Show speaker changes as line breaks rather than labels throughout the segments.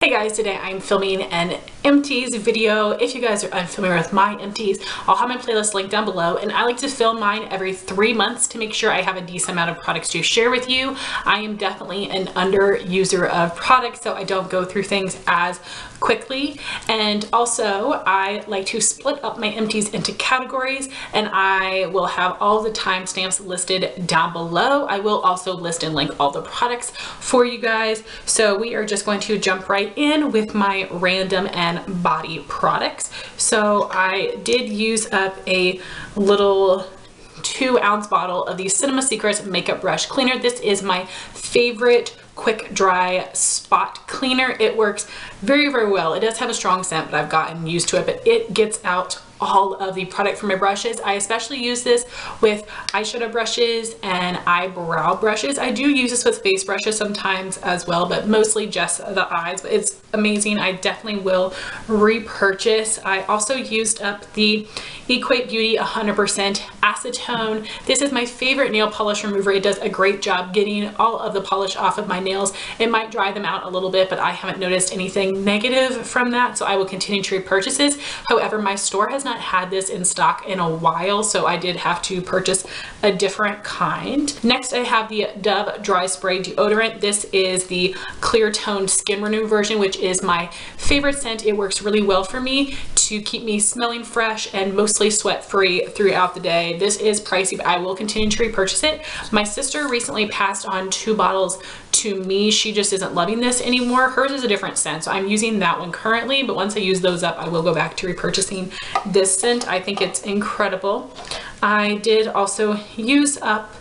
Hey guys, today I'm filming an Empties video. If you guys are unfamiliar with my Empties, I'll have my playlist linked down below, and I like to film mine every 3 months to make sure I have a decent amount of products to share with you. I am definitely an under user of products, so I don't go through things as quickly, and also I like to split up my Empties into categories, and I will have all the timestamps listed down below. I will also list and link all the products for you guys. So we are just going to jump right in with my random and body products. So I did use up a little 2-ounce bottle of the Cinema Secrets makeup brush cleaner. This is my favorite quick dry spot cleaner. It works very well. It does have a strong scent, but I've gotten used to it, but it gets out all of the product from my brushes. I especially use this with eyeshadow brushes and eyebrow brushes. I do use this with face brushes sometimes as well, but mostly just the eyes. But it's amazing. I definitely will repurchase. I also used up the Equate Beauty 100% Acetone. This is my favorite nail polish remover. It does a great job getting all of the polish off of my nails. It might dry them out a little bit, but I haven't noticed anything negative from that, so I will continue to repurchase this. However, my store has not had this in stock in a while, so I did have to purchase a different kind. Next, I have the Dove Dry Spray Deodorant. This is the clear toned skin renew version, which is my favorite scent. It works really well for me to keep me smelling fresh and mostly sweat free throughout the day. This is pricey, but I will continue to repurchase it. My sister recently passed on 2 bottles to me. She just isn't loving this anymore. Hers is a different scent, so I'm using that one currently, but once I use those up, I will go back to repurchasing this scent. I think it's incredible. I did also use up,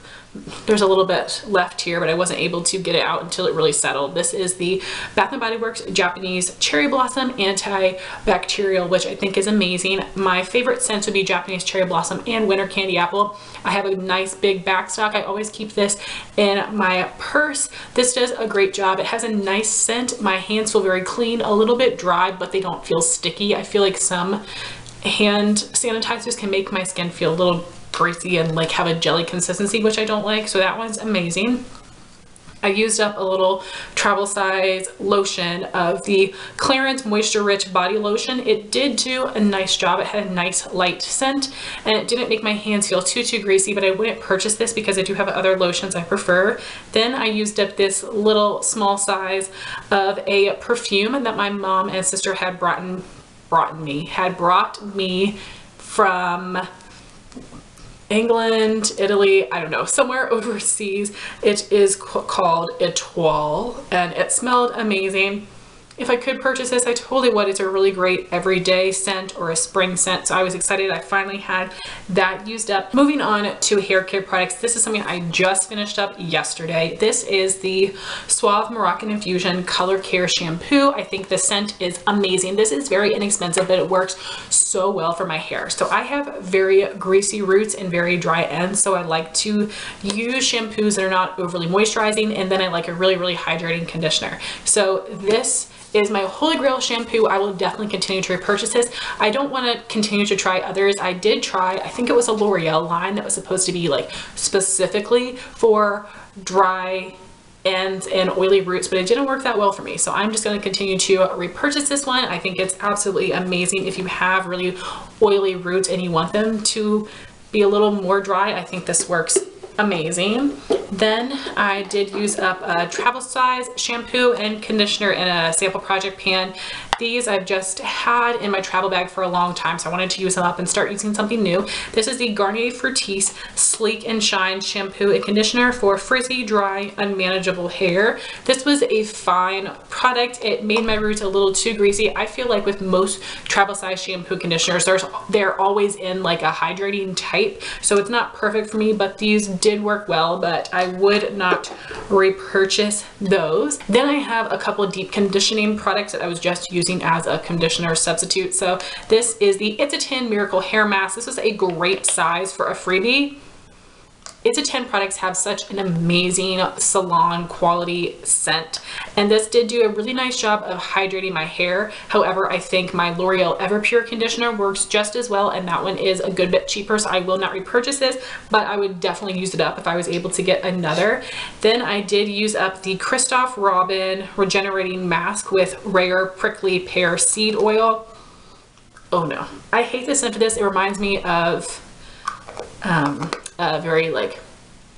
there's a little bit left here, but I wasn't able to get it out until it really settled. This is the Bath & Body Works Japanese Cherry Blossom Antibacterial, which I think is amazing. My favorite scents would be Japanese Cherry Blossom and Winter Candy Apple. I have a nice big backstock. I always keep this in my purse. This does a great job. It has a nice scent. My hands feel very clean, a little bit dry, but they don't feel sticky. I feel like some hand sanitizers can make my skin feel a little greasy and like have a jelly consistency, which I don't like, so that one's amazing. I used up a little travel size lotion of the Clarins Moisture Rich Body Lotion. It did do a nice job. It had a nice light scent, and it didn't make my hands feel too greasy, but I wouldn't purchase this because I do have other lotions I prefer. Then I used up this little small size of a perfume that my mom and sister had brought me from England, Italy, I don't know, somewhere overseas. It is called Etiole, and it smelled amazing. If I could purchase this, I totally would. It's a really great everyday scent or a spring scent, so I was excited I finally had that used up. Moving on to hair care products, this is something I just finished up yesterday. This is the Suave Moroccan Infusion Color Care Shampoo. I think the scent is amazing. This is very inexpensive, but it works so well for my hair. So I have very greasy roots and very dry ends, so I like to use shampoos that are not overly moisturizing, and then I like a really hydrating conditioner. So this is my holy grail shampoo. I will definitely continue to repurchase this. I don't want to continue to try others. I did try, I think it was a L'Oreal line that was supposed to be like specifically for dry ends and oily roots, but it didn't work that well for me. So I'm just going to continue to repurchase this one. I think it's absolutely amazing. If you have really oily roots and you want them to be a little more dry, I think this works amazing. Then I did use up a travel size shampoo and conditioner in a sample project pan. These I've just had in my travel bag for a long time, so I wanted to use them up and start using something new. This is the Garnier Batiste Sleek and Shine Shampoo and Conditioner for frizzy, dry, unmanageable hair. This was a fine product. It made my roots a little too greasy. I feel like with most travel size shampoo conditioners, they're always in like a hydrating type, so it's not perfect for me, but these did work well, but I would not repurchase those. Then I have a couple of deep conditioning products that I was just using as a conditioner substitute. So this is the It's a 10 Miracle Hair Mask. This is a great size for a freebie. It's a 10 products have such an amazing salon quality scent, and this did do a really nice job of hydrating my hair. However, I think my L'Oreal Everpure conditioner works just as well, and that one is a good bit cheaper, so I will not repurchase this, but I would definitely use it up if I was able to get another. Then I did use up the Christophe Robin Regenerating Mask with Rare Prickly Pear Seed Oil. Oh no, I hate the scent of this. It reminds me of a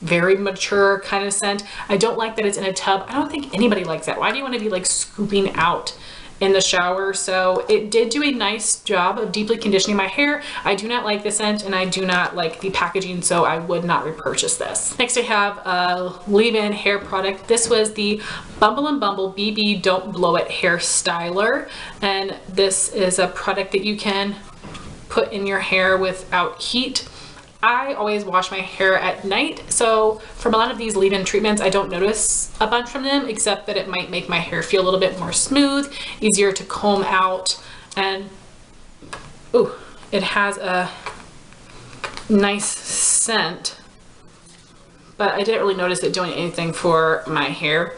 very mature kind of scent. I don't like that it's in a tub. I don't think anybody likes that. Why do you want to be like scooping out in the shower? So it did do a nice job of deeply conditioning my hair. I do not like the scent, and I do not like the packaging, so I would not repurchase this. Next I have a leave-in hair product. This was the Bumble & Bumble BB Don't Blow It Hair Styler, and this is a product that you can put in your hair without heat. I always wash my hair at night, so from a lot of these leave-in treatments, I don't notice a bunch from them, except that it might make my hair feel a little bit more smooth, easier to comb out, and ooh, it has a nice scent, but I didn't really notice it doing anything for my hair.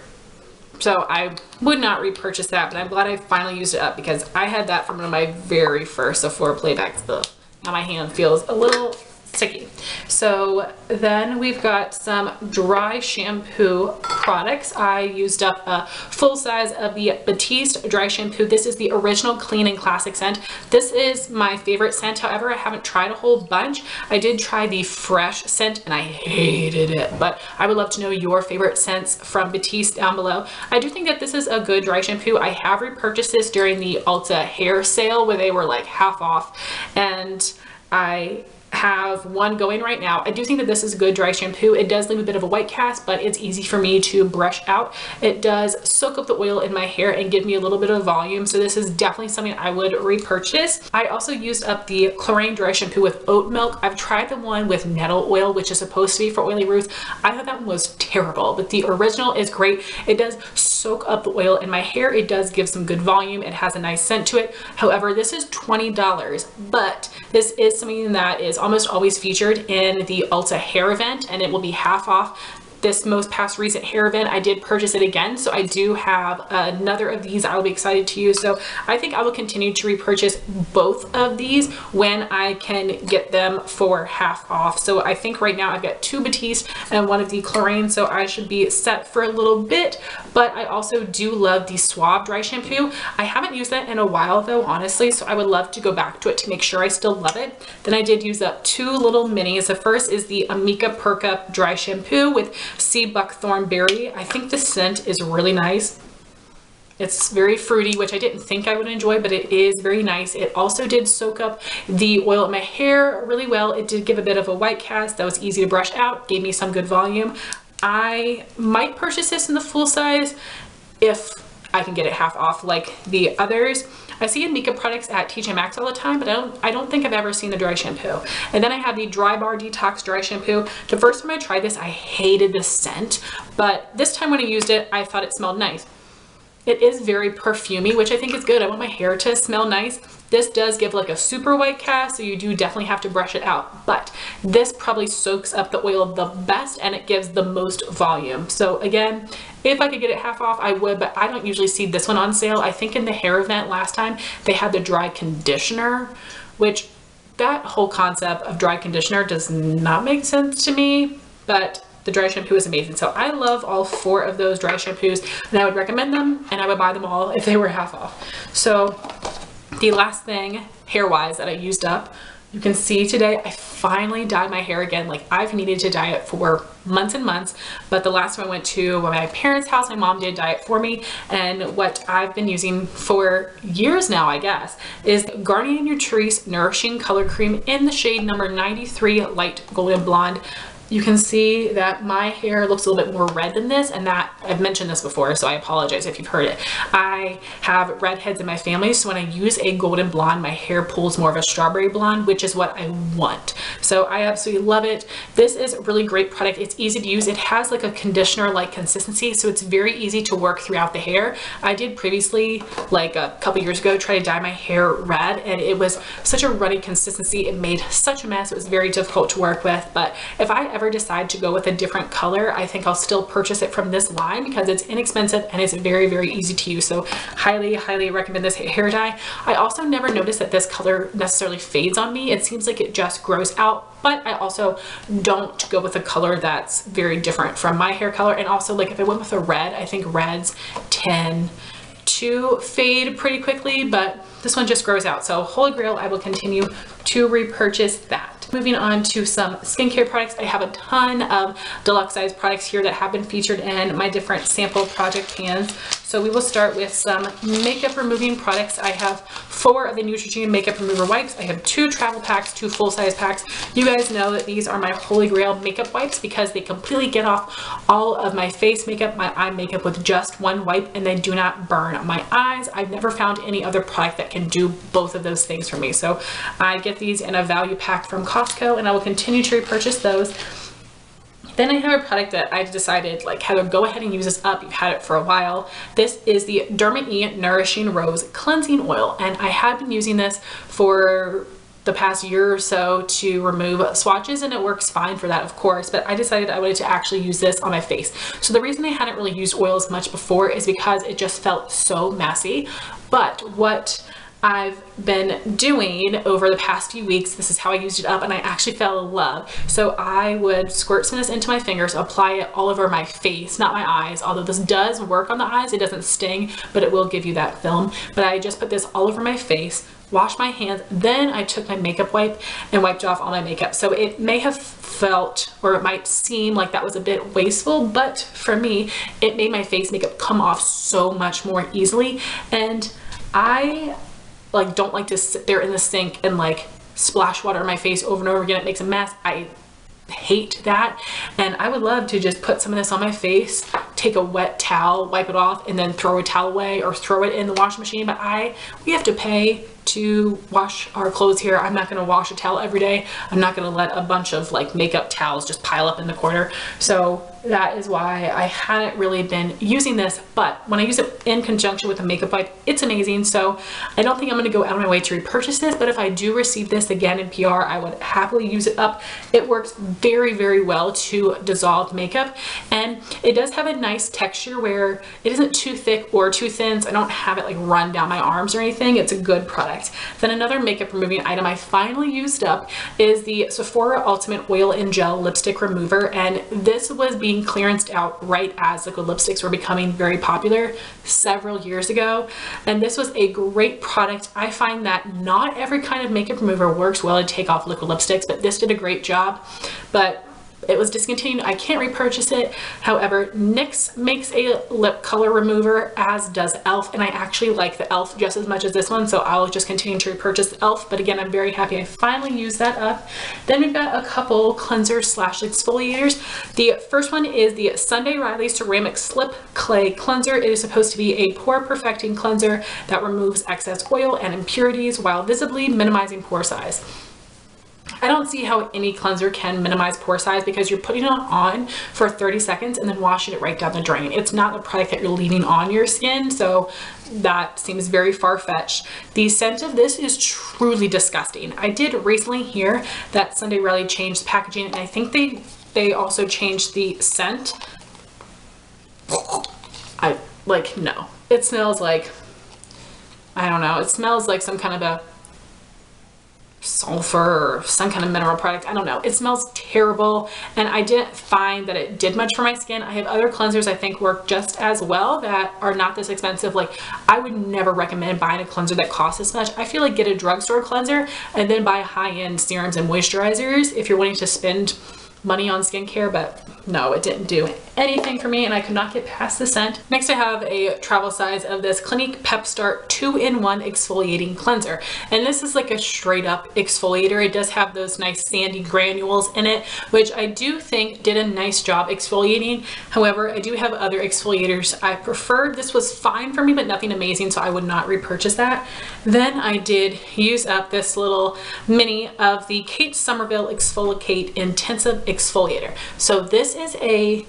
So I would not repurchase that, but I'm glad I finally used it up because I had that from one of my very first Sephora playbacks. Ugh. Now my hand feels a little sticky. So then we've got some dry shampoo products. I used up a full size of the Batiste dry shampoo. This is the original clean and classic scent. This is my favorite scent. However, I haven't tried a whole bunch. I did try the fresh scent and I hated it, but I would love to know your favorite scents from Batiste down below. I do think that this is a good dry shampoo. I have repurchased this during the Ulta hair sale where they were like half off, and I have one going right now. I do think that this is a good dry shampoo. It does leave a bit of a white cast, but it's easy for me to brush out. It does soak up the oil in my hair and give me a little bit of volume, so this is definitely something I would repurchase. I also used up the Klorane dry shampoo with oat milk. I've tried the one with nettle oil, which is supposed to be for oily roots. I thought that one was terrible, but the original is great. It does soak up the oil in my hair. It does give some good volume. It has a nice scent to it. However, this is $20, but this is something that is almost always featured in the Ulta hair event, and it will be half off. This most past recent hair event, I did purchase it again, so I do have another of these I'll be excited to use. So I think I will continue to repurchase both of these when I can get them for half off. So I think right now I've got 2 Batiste and 1 of the Clarins, so I should be set for a little bit. But I also do love the Suave dry shampoo. I haven't used that in a while though, honestly, so I would love to go back to it to make sure I still love it. Then I did use up 2 little minis. The first is the Amika Perk Up dry shampoo with sea buckthorn berry. I think the scent is really nice. It's very fruity, which I didn't think I would enjoy, but it is very nice. It also did soak up the oil in my hair really well. It did give a bit of a white cast that was easy to brush out, gave me some good volume. I might purchase this in the full size if I can get it half off like the others. I see Amika products at TJ Maxx all the time, but I don't think I've ever seen the dry shampoo. And then I have the Bar Detox Dry Shampoo. The first time I tried this, I hated the scent, but this time when I used it, I thought it smelled nice. It is very perfumey, which I think is good. I want my hair to smell nice. This does give like a super white cast, so you do definitely have to brush it out, but this probably soaks up the oil the best and it gives the most volume. So again, if I could get it half off, I would, but I don't usually see this one on sale. I think in the hair event last time, they had the dry conditioner, which that whole concept of dry conditioner does not make sense to me, but the dry shampoo is amazing. So I love all 4 of those dry shampoos, and I would recommend them, and I would buy them all if they were half off. So the last thing hair-wise that I used up, you can see today I finally dyed my hair again. Like, I've needed to dye it for months and months, but the last time I went to my parents' house, my mom did dye it for me, and what I've been using for years now, I guess, is Garnier Nutrisse Nourishing Color Cream in the shade number 93 Light Golden Blonde. You can see that my hair looks a little bit more red than this, and that I've mentioned this before, so I apologize if you've heard it. I have redheads in my family, so when I use a golden blonde, my hair pulls more of a strawberry blonde, which is what I want. So I absolutely love it. This is a really great product. It's easy to use. It has like a conditioner-like consistency, so it's very easy to work throughout the hair. I did previously, like a couple years ago, try to dye my hair red, and it was such a runny consistency. It made such a mess. It was very difficult to work with, but if I ever decide to go with a different color, I think I'll still purchase it from this line because it's inexpensive and it's very, very easy to use. So highly, highly recommend this hair dye. I also never noticed that this color necessarily fades on me. It seems like it just grows out, but I also don't go with a color that's very different from my hair color. And also, like, if I went with a red, I think reds tend to fade pretty quickly, but this one just grows out. So Holy Grail, I will continue to repurchase that. Moving on to some skincare products. I have a ton of deluxe size products here that have been featured in my different sample project pans. So we will start with some makeup removing products. I have 4 of the Neutrogena makeup remover wipes. I have 2 travel packs, 2 full-size packs. You guys know that these are my Holy Grail makeup wipes because they completely get off all of my face makeup, my eye makeup with just one wipe, and they do not burn my eyes. I've never found any other product that can do both of those things for me. So I get these in a value pack from Costco, and I will continue to repurchase those. Then I have a product that I've decided, like, Heather, go ahead and use this up. You've had it for a while. This is the DermaE Nourishing Rose Cleansing Oil, and I have been using this for the past year or so to remove swatches, and it works fine for that, of course, but I decided I wanted to actually use this on my face. So the reason I hadn't really used oils much before is because it just felt so messy. But what I've been doing over the past few weeks, this is how I used it up, and I actually fell in love. So I would squirt some of this into my fingers, apply it all over my face, not my eyes, although this does work on the eyes. It doesn't sting, but it will give you that film. But I just put this all over my face, washed my hands, then I took my makeup wipe and wiped off all my makeup. So it may have felt, or it might seem like that was a bit wasteful, but for me, it made my face makeup come off so much more easily. And I don't like to sit there in the sink and like splash water on my face over and over again. It makes a mess. I hate that, and I would love to just put some of this on my face, take a wet towel, wipe it off, and then throw a towel away or throw it in the washing machine. But we have to pay to wash our clothes here. I'm not going to wash a towel every day. I'm not going to let a bunch of like makeup towels just pile up in the corner. So that is why I hadn't really been using this, but when I use it in conjunction with a makeup wipe, it's amazing. So I don't think I'm going to go out of my way to repurchase this, but if I do receive this again in PR, I would happily use it up. It works very, very well to dissolve makeup, and it does have a nice texture where it isn't too thick or too thin, so I don't have it like run down my arms or anything. It's a good product. Then another makeup removing item I finally used up is the Sephora Ultimate Oil and Gel Lipstick Remover, and this was being clearanced out right as liquid lipsticks were becoming very popular several years ago, and this was a great product. I find that not every kind of makeup remover works well to take off liquid lipsticks, but this did a great job. But it was discontinued. I can't repurchase it. However, NYX makes a lip color remover, as does e.l.f., and I actually like the e.l.f. just as much as this one, so I'll just continue to repurchase e.l.f. But again, I'm very happy I finally used that up. Then we've got a couple cleansers slash exfoliators. The first one is the Sunday Riley Ceramic Slip Clay Cleanser. It is supposed to be a pore perfecting cleanser that removes excess oil and impurities while visibly minimizing pore size. I don't see how any cleanser can minimize pore size because you're putting it on for 30 seconds and then washing it right down the drain. It's not a product that you're leaving on your skin, so that seems very far-fetched. The scent of this is truly disgusting. I did recently hear that Sunday Riley changed packaging, and I think they also changed the scent. No. It smells like, I don't know, it smells like some kind of a sulfur or some kind of mineral product. I don't know. It smells terrible, and I didn't find that it did much for my skin. I have other cleansers I think work just as well that are not this expensive. Like, I would never recommend buying a cleanser that costs this much. I feel like get a drugstore cleanser and then buy high-end serums and moisturizers if you're wanting to spend money on skincare, but no, it didn't do anything for me, and I could not get past the scent. Next, I have a travel size of this Clinique Pep Start 2-in-1 exfoliating cleanser, and this is like a straight up exfoliator. It does have those nice sandy granules in it, which I do think did a nice job exfoliating. However, I do have other exfoliators I preferred. This was fine for me, but nothing amazing, so I would not repurchase that. Then I did use up this little mini of the Kate Somerville Exfoliate Intensive Exfoliator. So this is a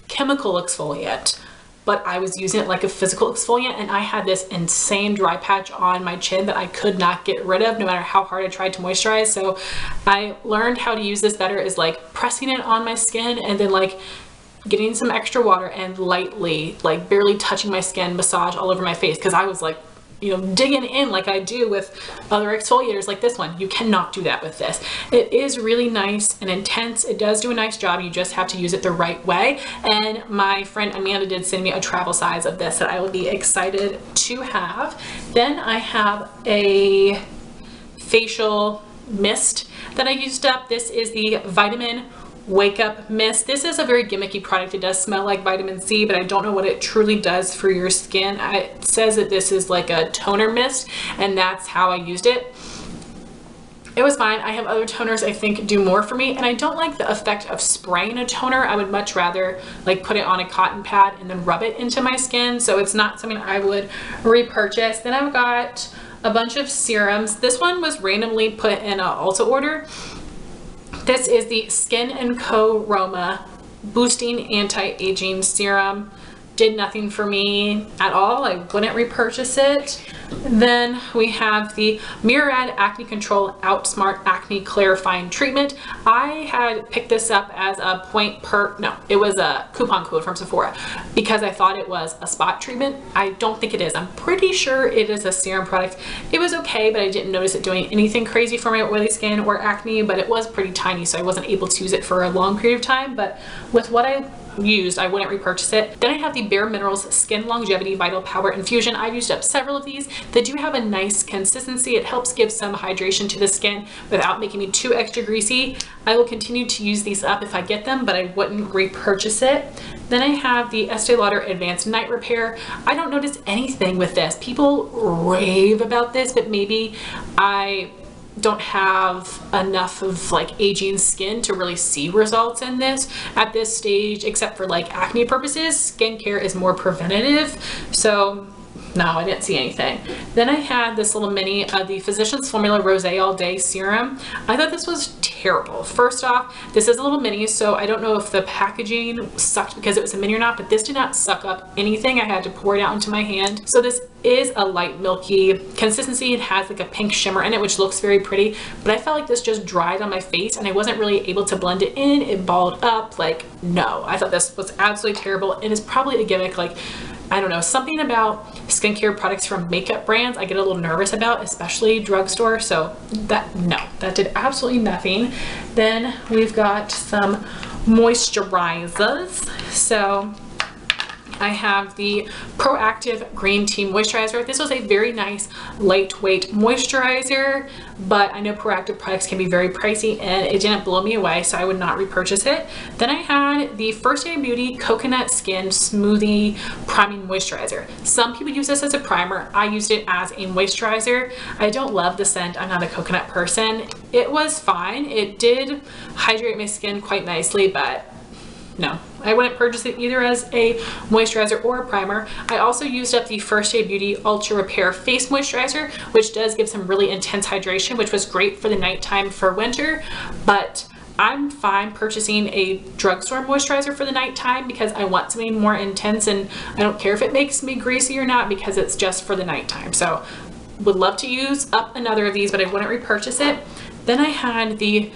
chemical exfoliant, but I was using it like a physical exfoliant, and I had this insane dry patch on my chin that I could not get rid of no matter how hard I tried to moisturize. So I learned how to use this better, is like pressing it on my skin and then like getting some extra water and lightly, like barely touching my skin, massage all over my face, because I was like, you know, digging in like I do with other exfoliators like this one. You cannot do that with this. It is really nice and intense. It does do a nice job. You just have to use it the right way. And my friend Amanda did send me a travel size of this that I will be excited to have. Then I have a facial mist that I used up. This is the Vitamin Wake Up Mist. This is a very gimmicky product. It does smell like vitamin C, but I don't know what it truly does for your skin. It says that this is like a toner mist, and that's how I used it. It was fine. I have other toners I think do more for me, and I don't like the effect of spraying a toner. I would much rather like put it on a cotton pad and then rub it into my skin, so it's not something I would repurchase. Then I've got a bunch of serums. This one was randomly put in an Ulta order. This is the Skin & Co. Roma Boosting Anti-Aging Serum. Did nothing for me at all. I wouldn't repurchase it. Then we have the Murad Acne Control Outsmart Acne Clarifying Treatment. I had picked this up as a it was a coupon code from Sephora because I thought it was a spot treatment. I don't think it is. I'm pretty sure it is a serum product. It was okay, but I didn't notice it doing anything crazy for my oily skin or acne, but it was pretty tiny, so I wasn't able to use it for a long period of time. But with what I used, I wouldn't repurchase it. Then I have the Bare Minerals Skin Longevity Vital Power Infusion. I've used up several of these. They do have a nice consistency. It helps give some hydration to the skin without making me too extra greasy. I will continue to use these up if I get them, but I wouldn't repurchase it. Then I have the Estee Lauder Advanced Night Repair. I don't notice anything with this. People rave about this, but maybe I don't have enough of like aging skin to really see results in this at this stage, except for like acne purposes. Skincare is more preventative, so no, I didn't see anything. Then I had this little mini of the Physicians Formula Rosé All Day Serum. I thought this was terrible. First off, this is a little mini, so I don't know if the packaging sucked because it was a mini or not, but this did not suck up anything. I had to pour it out into my hand. So this is a light milky consistency. It has like a pink shimmer in it, which looks very pretty, but I felt like this just dried on my face and I wasn't really able to blend it in. It balled up. Like, no, I thought this was absolutely terrible. It is probably a gimmick. Like, I don't know, something about skincare products from makeup brands I get a little nervous about, especially drugstore. So that did absolutely nothing. Then we've got some moisturizers. So I have the Proactive Green Tea Moisturizer. This was a very nice lightweight moisturizer, but I know Proactive products can be very pricey and it didn't blow me away, so I would not repurchase it. Then I had the First Aid Beauty Coconut Skin Smoothie Priming Moisturizer. Some people use this as a primer. I used it as a moisturizer. I don't love the scent. I'm not a coconut person. It was fine. It did hydrate my skin quite nicely, but no, I wouldn't purchase it either as a moisturizer or a primer. I also used up the First Aid Beauty Ultra Repair Face Moisturizer, which does give some really intense hydration, which was great for the nighttime for winter, but I'm fine purchasing a drugstore moisturizer for the nighttime because I want something more intense, and I don't care if it makes me greasy or not because it's just for the nighttime. So would love to use up another of these, but I wouldn't repurchase it. Then I had the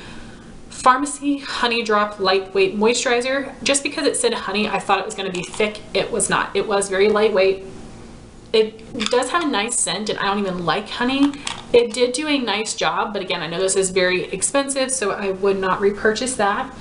Pharmacy Honey Drop Lightweight Moisturizer. Just because it said honey, I thought it was going to be thick. It was not. It was very lightweight. It does have a nice scent, and I don't even like honey. It did do a nice job, but again, I know this is very expensive, so I would not repurchase that.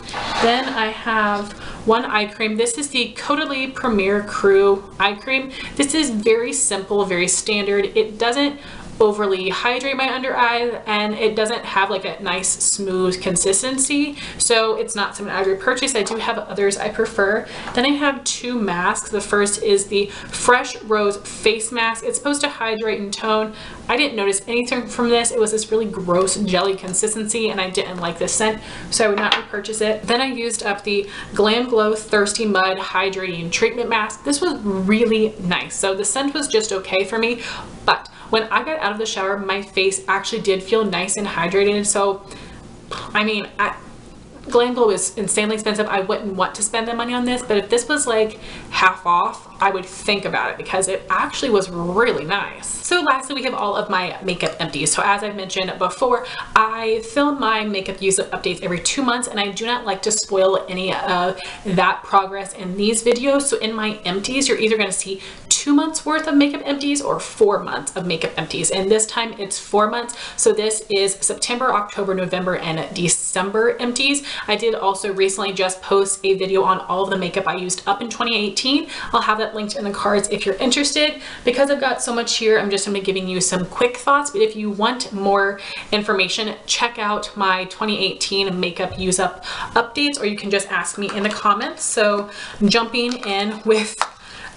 Then I have one eye cream. This is the Caudalie Premier Crew eye cream. This is very simple, very standard. It doesn't overly hydrate my under eyes, and it doesn't have like a nice smooth consistency, so it's not something I'd repurchase. I do have others I prefer. Then I have two masks. The first is the Fresh Rose Face Mask. It's supposed to hydrate and tone. I didn't notice anything from this. It was this really gross jelly consistency, and I didn't like this scent, so I would not repurchase it. Then I used up the Glam Glow Thirsty Mud Hydrating Treatment Mask. This was really nice. So the scent was just okay for me, but when I got out of the shower, my face actually did feel nice and hydrated. So, I mean, Glam Glow is insanely expensive. I wouldn't want to spend the money on this, but if this was like half off, I would think about it because it actually was really nice. So lastly, we have all of my makeup empties. So as I've mentioned before, I film my makeup use updates every 2 months, and I do not like to spoil any of that progress in these videos. So in my empties, you're either going to see 2 months worth of makeup empties or 4 months of makeup empties, and this time it's 4 months. So this is September, October, November, and December empties. I did also recently just post a video on all of the makeup I used up in 2018. I'll have that linked in the cards if you're interested. Because I've got so much here, I'm just going to be giving you some quick thoughts, but if you want more information, check out my 2018 makeup use up updates, or you can just ask me in the comments. So jumping in with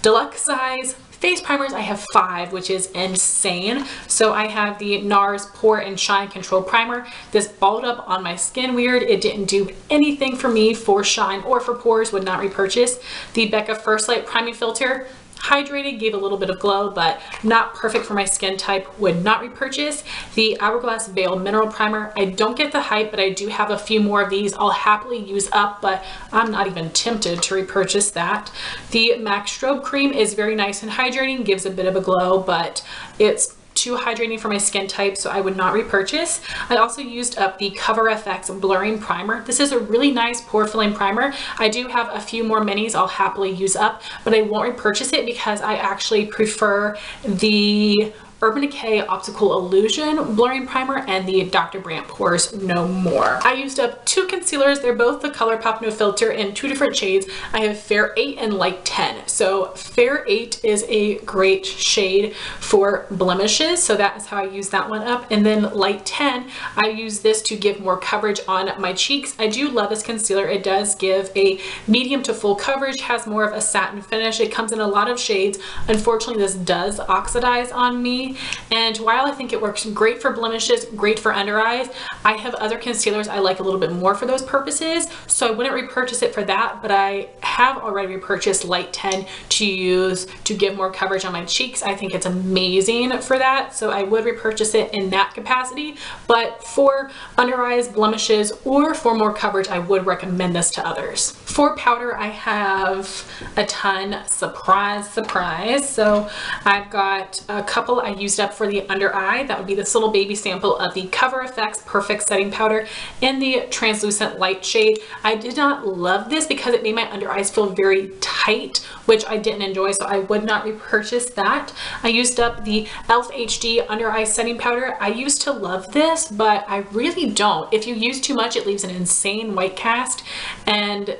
deluxe size face primers, I have 5, which is insane. So I have the NARS Pore and Shine Control Primer. This balled up on my skin weird. It didn't do anything for me for shine or for pores, would not repurchase. The Becca First Light Priming Filter, hydrated, gave a little bit of glow, but not perfect for my skin type, would not repurchase. The Hourglass Veil Mineral Primer, I don't get the hype, but I do have a few more of these I'll happily use up, but I'm not even tempted to repurchase that. The MAC Strobe Cream is very nice and hydrating, gives a bit of a glow, but it's too hydrating for my skin type, so I would not repurchase. I also used up the Cover FX Blurring Primer. This is a really nice pore filling primer. I do have a few more minis I'll happily use up, but I won't repurchase it because I actually prefer the Urban Decay Optical Illusion Blurring Primer and the Dr. Brandt Pores No More. I used up 2 concealers. They're both the ColourPop No Filter in 2 different shades. I have Fair 8 and Light 10. So Fair 8 is a great shade for blemishes, so that is how I use that one up. And then Light 10, I use this to give more coverage on my cheeks. I do love this concealer. It does give a medium to full coverage, has more of a satin finish. It comes in a lot of shades. Unfortunately, this does oxidize on me. And while I think it works great for blemishes, great for under eyes, I have other concealers I like a little bit more for those purposes, so I wouldn't repurchase it for that, but I have already repurchased Light 10 to use to give more coverage on my cheeks. I think it's amazing for that, so I would repurchase it in that capacity, but for under eyes, blemishes, or for more coverage, I would recommend this to others. For powder, I have a ton. Surprise, surprise. So I've got a couple I used up for the under eye. That would be this little baby sample of the Cover FX Perfect Setting Powder in the Translucent Light shade. I did not love this because it made my under eyes feel very tight, which I didn't enjoy, so I would not repurchase that. I used up the e.l.f. HD Under Eye Setting Powder. I used to love this, but I really don't. If you use too much, it leaves an insane white cast, and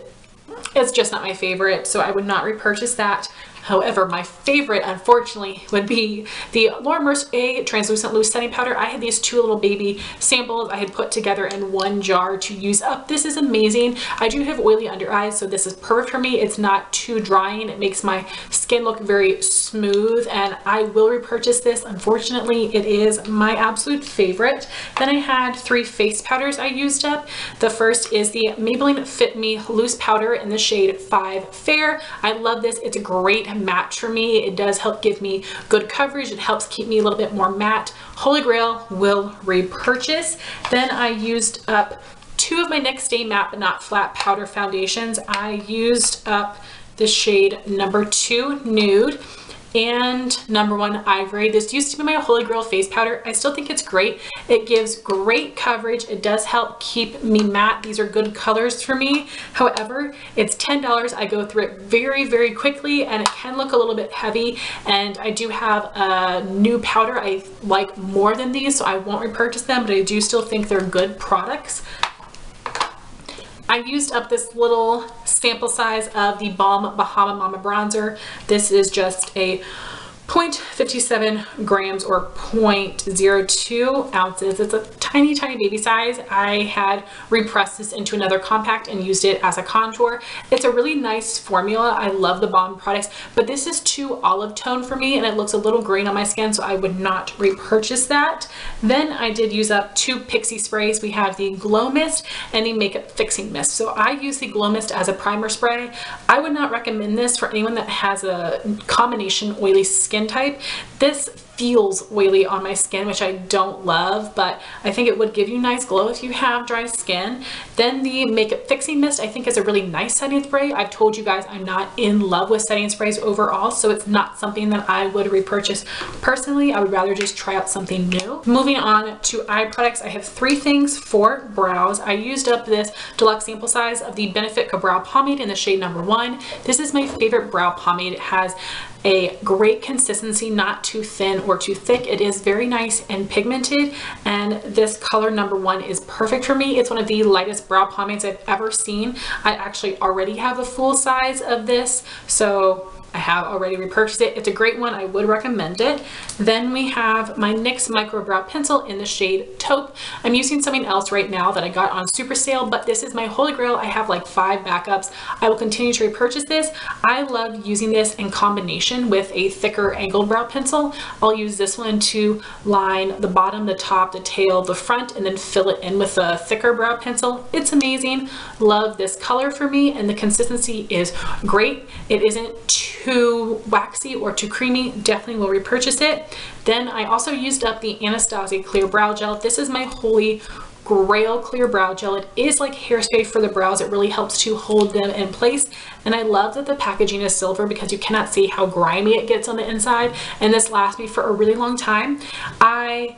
it's just not my favorite, so I would not repurchase that. However, my favorite, unfortunately, would be the Laura Mercier Translucent Loose Setting Powder. I had these 2 little baby samples I had put together in 1 jar to use up. This is amazing. I do have oily under eyes, so this is perfect for me. It's not too drying. It makes my skin look very smooth, and I will repurchase this. Unfortunately, it is my absolute favorite. Then I had 3 face powders I used up. The first is the Maybelline Fit Me Loose Powder in the shade 5 Fair. I love this. It's a great match for me. It does help give me good coverage. It helps keep me a little bit more matte. Holy Grail, will repurchase. Then I used up 2 of my Next Day Matte But Not Flat powder foundations. I used up the shade number 2 Nude and number 1 Ivory. This used to be my Holy Grail face powder. I still think it's great. It gives great coverage. It does help keep me matte. These are good colors for me. However, it's $10. I go through it very, very quickly, and it can look a little bit heavy, and I do have a new powder I like more than these, so I won't repurchase them, but I do still think they're good products. I used up this little sample size of the Balm Bahama Mama Bronzer. This is just a 0.57 grams or 0.02 ounces. It's a tiny, tiny baby size. I had repressed this into another compact and used it as a contour. It's a really nice formula. I love the Balm products, but this is too olive tone for me, and it looks a little green on my skin, so I would not repurchase that. Then I did use up 2 Pixie sprays. We have the Glow Mist and the Makeup Fixing Mist. So I use the Glow Mist as a primer spray. I would not recommend this for anyone that has a combination oily skin type. This feels oily on my skin, which I don't love, but I think it would give you nice glow if you have dry skin. Then the Makeup Fixing Mist I think is a really nice setting spray. I've told you guys I'm not in love with setting sprays overall, so it's not something that I would repurchase personally. I would rather just try out something new. Moving on to eye products, I have 3 things for brows. I used up this deluxe sample size of the Benefit Brow Pomade in the shade number 1. This is my favorite brow pomade. It has a great consistency, not too thin or too thick. It is very nice and pigmented, and this color number 1 is perfect for me. It's one of the lightest brow pomades I've ever seen. I actually already have a full size of this, so I have already repurchased it. It's a great one. I would recommend it. Then we have my NYX Micro Brow Pencil in the shade Taupe. I'm using something else right now that I got on super sale, but this is my holy grail. I have like 5 backups. I will continue to repurchase this. I love using this in combination with a thicker angled brow pencil. I'll use this one to line the bottom, the top, the tail, the front, and then fill it in with a thicker brow pencil. It's amazing. Love this color for me, and the consistency is great. It isn't too waxy or too creamy. Definitely will repurchase it. Then I also used up the Anastasia Clear Brow Gel. This is my holy grail clear brow gel. It is like hairspray for the brows. It really helps to hold them in place, and I love that the packaging is silver because you cannot see how grimy it gets on the inside, and this lasts me for a really long time. I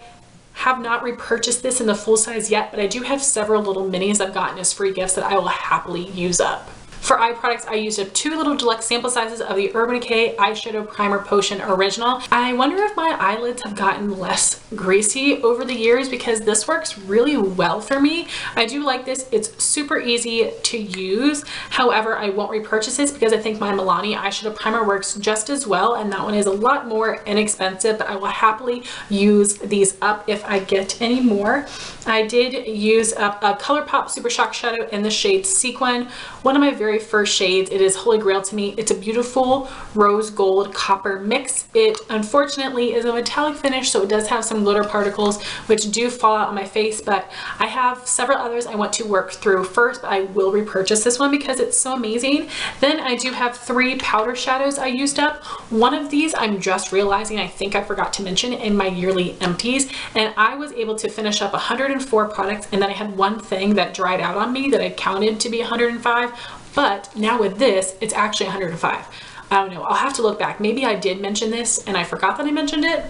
have not repurchased this in the full size yet, but I do have several little minis I've gotten as free gifts that I will happily use up. For eye products, I used up 2 little deluxe sample sizes of the Urban Decay Eyeshadow Primer Potion Original. I wonder if my eyelids have gotten less greasy over the years because this works really well for me. I do like this. It's super easy to use. However, I won't repurchase this because I think my Milani Eyeshadow Primer works just as well, and that one is a lot more inexpensive, but I will happily use these up if I get any more. I did use up a ColourPop Super Shock Shadow in the shade Sequin, one of my very first shades. It is holy grail to me. It's a beautiful rose gold copper mix. It unfortunately is a metallic finish, so it does have some glitter particles which do fall out on my face, but I have several others I want to work through first, but I will repurchase this one because it's so amazing. Then I do have 3 powder shadows I used up. One of these I'm just realizing I think I forgot to mention in my yearly empties, and I was able to finish up 104 products, and then I had one thing that dried out on me that I counted to be 105, but now with this it's actually 105. I don't know, I'll have to look back. Maybe I did mention this and I forgot that I mentioned it.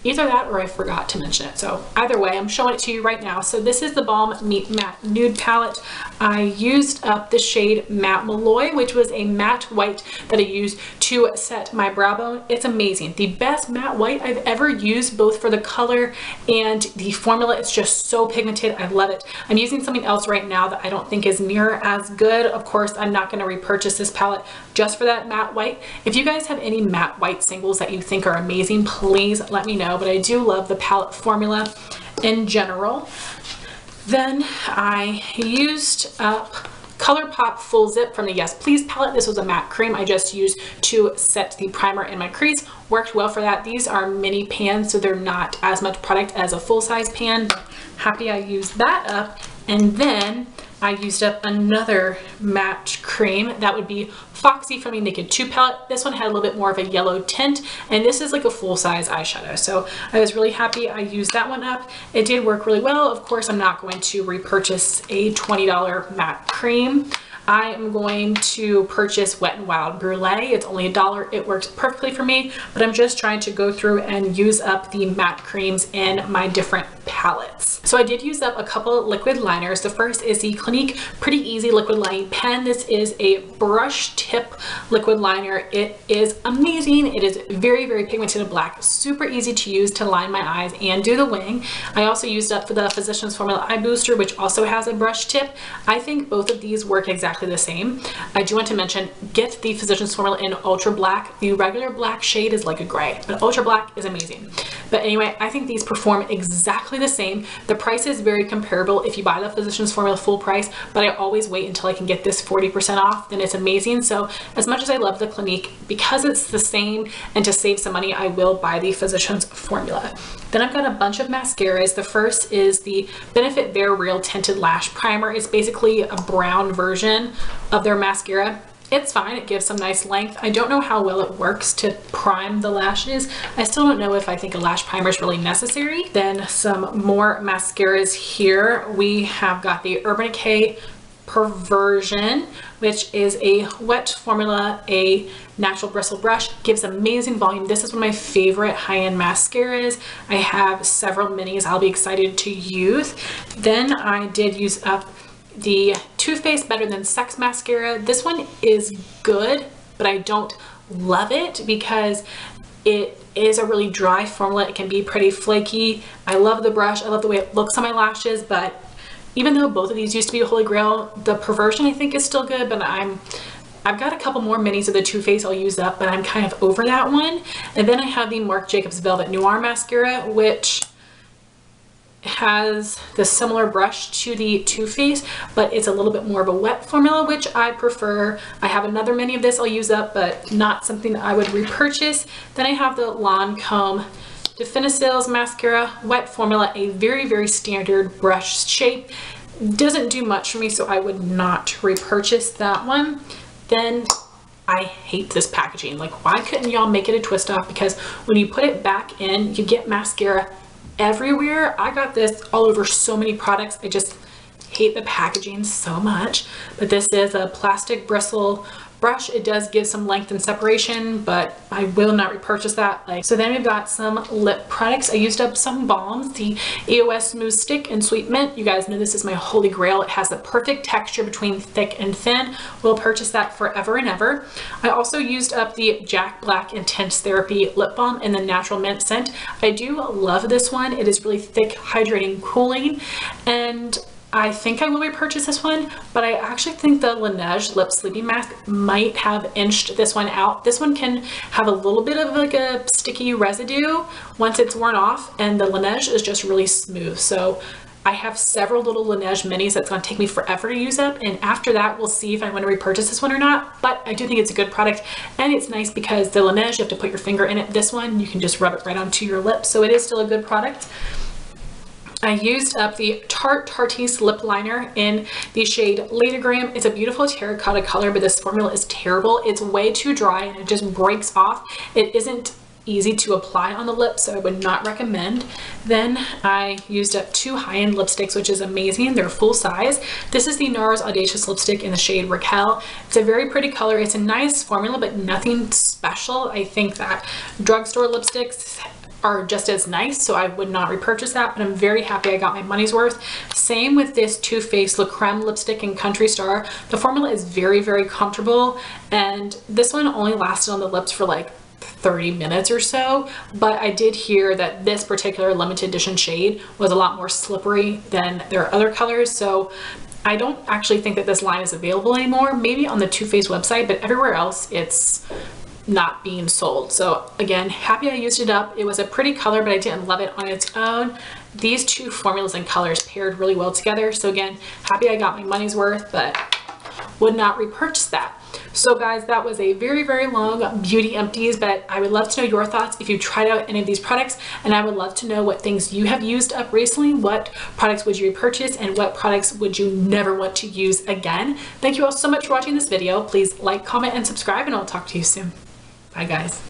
Either that or I forgot to mention it. So either way, I'm showing it to you right now. So this is the Balm Meet Matte Nude Palette. I used up the shade Matte Malloy, which was a matte white that I used to set my brow bone. It's amazing. The best matte white I've ever used, both for the color and the formula. It's just so pigmented. I love it. I'm using something else right now that I don't think is near as good. Of course, I'm not going to repurchase this palette just for that matte white. If you guys have any matte white singles that you think are amazing, please let me know. But I do love the palette formula in general. Then I used up ColourPop Full Zip from the Yes Please palette. This was a matte cream I just used to set the primer in my crease. Worked well for that. These are mini pans, so they're not as much product as a full-size pan. Happy I used that up. And then I used up another matte cream. That would be Foxy from the Naked 2 palette. This one had a little bit more of a yellow tint, and this is like a full-size eyeshadow. So I was really happy I used that one up. It did work really well. Of course, I'm not going to repurchase a $20 matte cream. I am going to purchase Wet n Wild Brulee. It's only $1. It works perfectly for me, but I'm just trying to go through and use up the matte creams in my different palettes. So I did use up a couple of liquid liners. The first is the Clinique Pretty Easy Liquid Lining Pen. This is a brush tip liquid liner. It is amazing. It is very, very pigmented and black. Super easy to use to line my eyes and do the wing. I also used up for the Physicians Formula Eye Booster, which also has a brush tip. I think both of these work exactly the same. I do want to mention, get the Physicians Formula in Ultra Black. The regular black shade is like a gray, but Ultra Black is amazing. But anyway, I think these perform exactly the same. The price is very comparable if you buy the Physicians Formula full price, but I always wait until I can get this 40% off, then it's amazing. So as much as I love the Clinique, because it's the same and to save some money, I will buy the Physicians Formula. Then I've got a bunch of mascaras. The first is the Benefit Bare Real Tinted Lash Primer. It's basically a brown version of their mascara. It's fine. It gives some nice length. I don't know how well it works to prime the lashes. I still don't know if I think a lash primer is really necessary. Then some more mascaras here. We have got the Urban Decay Perversion, which is a wet formula, a natural bristle brush, gives amazing volume. This is one of my favorite high-end mascaras. I have several minis I'll be excited to use. Then I did use up the Too Faced Better Than Sex mascara. This one is good, but I don't love it because it is a really dry formula. It can be pretty flaky. I love the brush. I love the way it looks on my lashes, but even though both of these used to be a holy grail, the Perversion I think is still good, but I've got a couple more minis of the Too Faced I'll use up, but I'm kind of over that one. And then I have the Marc Jacobs Velvet Noir mascara, which has the similar brush to the Too Faced, but it's a little bit more of a wet formula, which I prefer. I have another mini of this I'll use up, but not something that I would repurchase. Then I have the Lancome Definicils mascara, wet formula, a very, very standard brush shape. Doesn't do much for me, so I would not repurchase that one. Then I hate this packaging. Like, why couldn't y'all make it a twist off? Because when you put it back in, you get mascara everywhere. I got this all over so many products. I just hate the packaging so much. But this is a plastic bristle brush. It does give some length and separation, but I will not repurchase that. So then we've got some lip products. I used up some balms, the EOS Smooth Stick and Sweet Mint. You guys know this is my holy grail. It has the perfect texture between thick and thin. We'll purchase that forever and ever. I also used up the Jack Black Intense Therapy lip balm in the natural mint scent. I do love this one. It is really thick, hydrating, cooling, and I think I will repurchase this one, but I actually think the Laneige Lip Sleeping Mask might have inched this one out. This one can have a little bit of like a sticky residue once it's worn off, and the Laneige is just really smooth. So I have several little Laneige minis that's going to take me forever to use up, and after that we'll see if I want to repurchase this one or not. But I do think it's a good product, and it's nice because the Laneige, you have to put your finger in it. This one, you can just rub it right onto your lips, so it is still a good product. I used up the Tarte Tarteist lip liner in the shade Ladygram. It's a beautiful terracotta color, but this formula is terrible. It's way too dry and it just breaks off. It isn't easy to apply on the lips, so I would not recommend. Then I used up two high-end lipsticks, which is amazing. They're full size. This is the NARS Audacious lipstick in the shade Raquel. It's a very pretty color. It's a nice formula, but nothing special. I think that drugstore lipsticks are just as nice, so I would not repurchase that, but I'm very happy I got my money's worth. Same with this Too Faced Le Creme lipstick in Country Star. The formula is very, very comfortable, and this one only lasted on the lips for like 30 minutes or so, but I did hear that this particular limited edition shade was a lot more slippery than their other colors, so I don't actually think that this line is available anymore. Maybe on the Too Faced website, but everywhere else it's not being sold. So again, happy I used it up. It was a pretty color, but I didn't love it on its own. These two formulas and colors paired really well together. So again, happy I got my money's worth, but would not repurchase that. So guys, that was a very, very long beauty empties, but I would love to know your thoughts if you tried out any of these products, and I would love to know what things you have used up recently. What products would you repurchase, and what products would you never want to use again? Thank you all so much for watching this video. Please like, comment, and subscribe, and I'll talk to you soon. Bye guys.